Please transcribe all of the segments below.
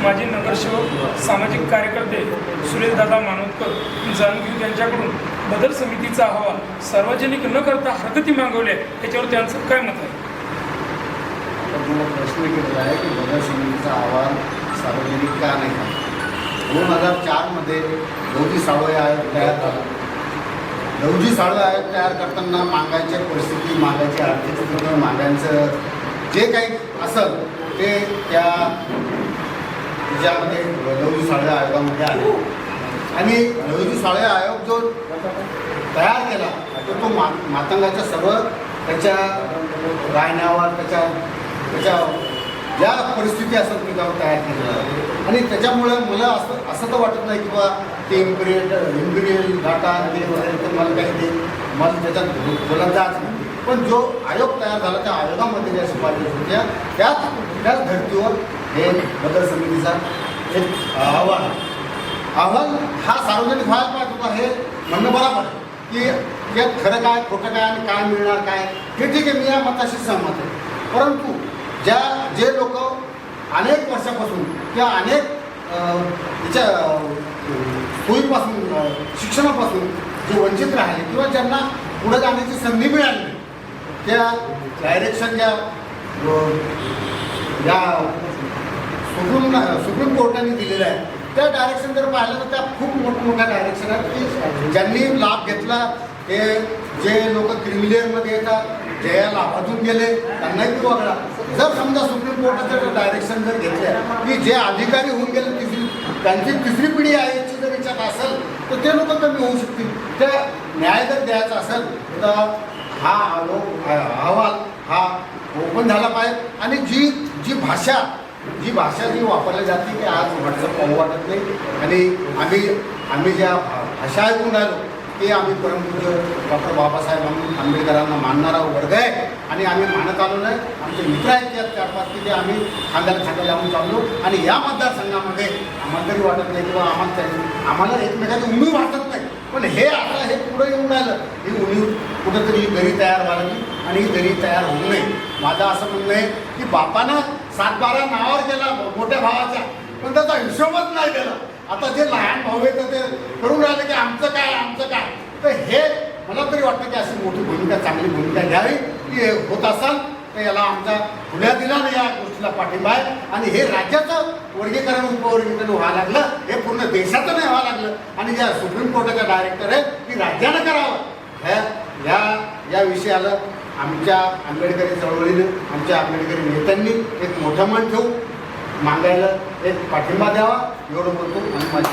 माजी नगरसेवक सामाजिक कार्यकर्ते सुरेशदादा मानोतकर जाणून घेऊ त्यांच्याकडून बदल समितीचा अहवाल सार्वजनिक न करता हरकती मागवल्या याच्यावर त्यांचं काय मत आहे? मला प्रश्न केलेला आहे की बदल समितीचा अहवाल सार्वजनिक का नाही. 2004 लवजी साळवे आयोग तयार झाला. लवजी साळवे आयोग तयार करताना मागायची परिस्थिती, मागायची आर्थिक स्थिती, मागांचं जे काही असेल ते त्याच्यामध्ये लवजी साळवे आयोगामध्ये आले. आणि लवजी साळवे आयोग जो तयार केला तो मातंगाच्या सर्व त्याच्या राहण्यावर त्याच्या ज्या परिस्थिती असतात त्याच्यावर तयार केलेला आहे. आणि त्याच्यामुळं मला असं तर वाटत नाही की बा ते इम्पिरियल डाटा ते वगैरे तर मला काही ते मला त्याच्यात बोला जात नाही. पण जो आयोग तयार झाला त्या आयोगामध्ये ज्या शिफारशी होत्या त्याच धर्तीवर हे बदल समितीचा एक अहवाल हा सार्वजनिक व्हायला पाहिजे होता. हे म्हणणं बरोबर आहे की यात खरं काय खोटं काय आणि काय मिळणार काय हे ठीक आहे, मी या मताशी सहमत आहे. परंतु जे लोक अनेक वर्षापासून किंवा अनेक त्याच्या सोयीपासून शिक्षणापासून जे वंचित राहिले किंवा ज्यांना पुढे जाण्याची संधी मिळाली त्या डायरेक्शन सुप्रीम कोर्टाने दिलेल्या आहे त्या डायरेक्शन जर पाहिलं तर त्या खूप मोठमोठ्या डायरेक्शन आहेत की ज्यांनी लाभ घेतला हे जे लोक क्रिमिलियरमध्ये येतात जे या लाभातून गेले त्यांनाही तो वगळा. जर समजा सुप्रीम कोर्टाचं डायरेक्शन जर घेतलं की जे अधिकारी होऊन गेले त्यांची तिसरी पिढी आहे याची जर विचार असेल तर ते लोक कमी होऊ शकतील. त्या न्याय जर द्यायचा असेल तर हा अहवाल हा ओपन झाला पाहिजे. आणि जी भाषा जी वापरली जाते की आज व्हॉट्सअप पाहू वाटत नाही. आणि आम्ही ज्या भाषा ऐकून राहिलो ते आम्ही परमपूज्य डॉक्टर बाबासाहेब आंबेडकरांना मानणारा वर्ग आहे आणि आम्ही मानत आलो नाही. आमचे मित्र आहेत त्यात 4-5 की ते आम्ही खांद्याला लावून चाललो. आणि या मतदारसंघामध्ये आम्हाला तरी वाटत नाही किंवा आम्हाला एकमेकाची उणीव वाटत नाही. पण हे आता हे पुढे येऊन राहिलं ही उणीव कुठंतरी दरी तयार व्हावी आणि ही दरी तयार होऊ नये. माझं असं म्हणणं आहे की बापानं 7-12 नावावर केला मोठ्या भावाच्या, पण त्याचा हिशोबच नाही दिला. आता जे लहान भाऊ आहेत ते करून राहिले की आमचं काय. तर हे मला तरी वाटतं की अशी मोठी भूमिका चांगली भूमिका घ्यावी की होत असाल तर याला आमचा खुल्या दिलाने या गोष्टीला पाठिंबा आहे. आणि हे राज्याचं वर्गीकरण उपवर्गीकरण व्हायला लागलं, हे पूर्ण देशाचं नाही व्हायला लागलं. आणि ज्या सुप्रीम कोर्टाच्या डायरेक्टर आहे की राज्यानं करावं या विषयाला आमच्या आंबेडकरी चळवळीनं आमच्या आंबेडकरी नेत्यांनी एक मोठं मन ठेवून मागायला एक पाठिंबा द्यावा एवढं बोलतो. आणि माझी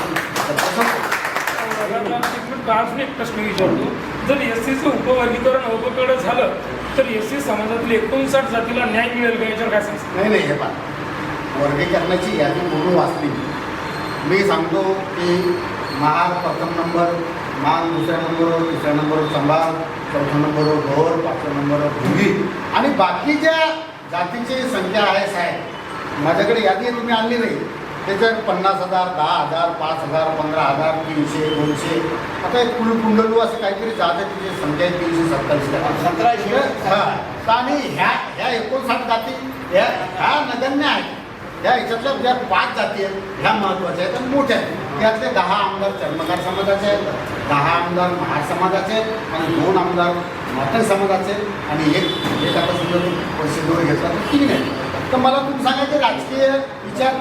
एक प्रश्न विचारतो, जर SCचं उपवर्गीकरण अवकडं झालं तर SC समाजातील 59 जातीला न्याय मिळेल का? याच्यावर काय सांगतो? नाही हे पहा, वर्गीकरणाची यादी पूर्ण वाचली. मी सांगतो की महार प्रथम नंबर, मान दुसऱ्या नंबरवर, तिसऱ्या नंबरवर संभार, चौथ्या नंबरवर गौर, 5व्या नंबरवर भुंगी आणि बाकीच्या जातीची संख्या आहे साहेब. माझ्याकडे यादी तुम्ही आणली नाही. त्याच्यात 50,000, 10,000, 5,000, 15,000, 300, 200 आता एक कुंडलू असं काहीतरी जात तिची संख्या आहे 327 हां. आणि ह्या 59 जाती ह्या नगण्य आहेत. ह्या ह्याच्यातल्या ज्या 5 जाती आहेत ह्या महत्त्वाच्या आहेत आणि मोठ्या आहेत. त्यातले 10 आमदार चर्मकार समाजाचे आहेत, 10 आमदार महार समाजाचे आहेत आणि 2 आमदार मातंग समाजाचे आहेत आणि एक आता सुद्धा परिषदेवर घेतला तर 3 आहेत. तर मला तुम्ही सांगा की राजकीय विचार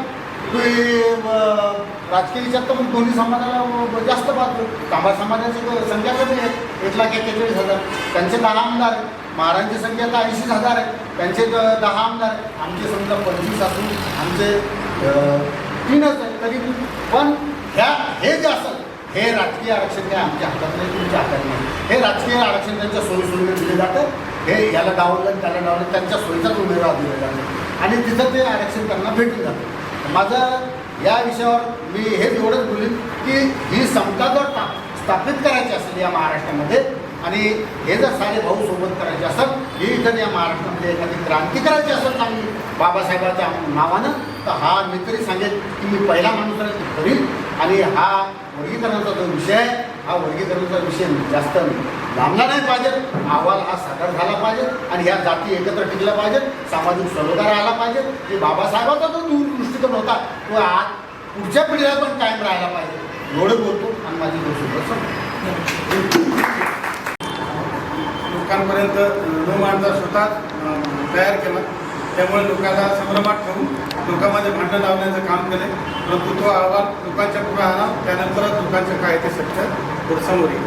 तर मग दोन्ही समाजाला जास्त पाहतो. कांबार समाजाची संख्या कमी आहे, 1,41,000. त्यांचे 10 आमदार आहेत. महाराजांची संख्या तर 80,000 आहे, त्यांचे 10 आमदार आहेत. आमचे समजा 25 असून आमचे 3च आहेत तरी. पण हे जे असेल हे राजकीय आरक्षण काय आमच्या हातात नाही, तुमच्या हातात नाही. हे राजकीय आरक्षण त्यांच्या सोयीसुविधा दिले जातं. हे याला डावलं त्याला डावलं त्यांच्या सोयीचाच उमेदवार दिले जातो आणि तिथं ते आरक्षण त्यांना भेटून जातं. माझं या विषयावर मी हेच एवढंच बोलेन की ही समता जर स्थापित करायची असेल या महाराष्ट्रामध्ये आणि हे जर सारे भाऊ सोबत करायचे असेल, ही जर या महाराष्ट्रामध्ये एखादी क्रांती करायची असेल चांगली बाबासाहेबांच्या नावानं, तर हा मी तरी सांगेन की मी पहिला माणूस करीन. आणि हा वर्गीकरणाचा जो विषय आहे हा वर्गीकरणाचा विषय जास्त लांबला नाही पाहिजे. अहवाल हा सादर झाला पाहिजे आणि ह्या जाती एकत्र टिकल्या पाहिजेत. सामाजिक सलोखा राहिला पाहिजे. जे बाबासाहेबांचा जो दूरदृष्टिकोन होता तो आज पुढच्या पिढीला पण कायम राहायला पाहिजे. एवढं बोलतो आणि माझी गोष्ट लोकांपर्यंत न मांडता स्वतः तयार केला. त्यामुळे लोकांना संभ्रमात ठेवून लोकांमध्ये भांडण लावण्याचं काम केले. परंतु तो अहवाल लोकांच्या पुढे आला. त्यानंतरच लोकांचं काय ते सत्य समोर येईल.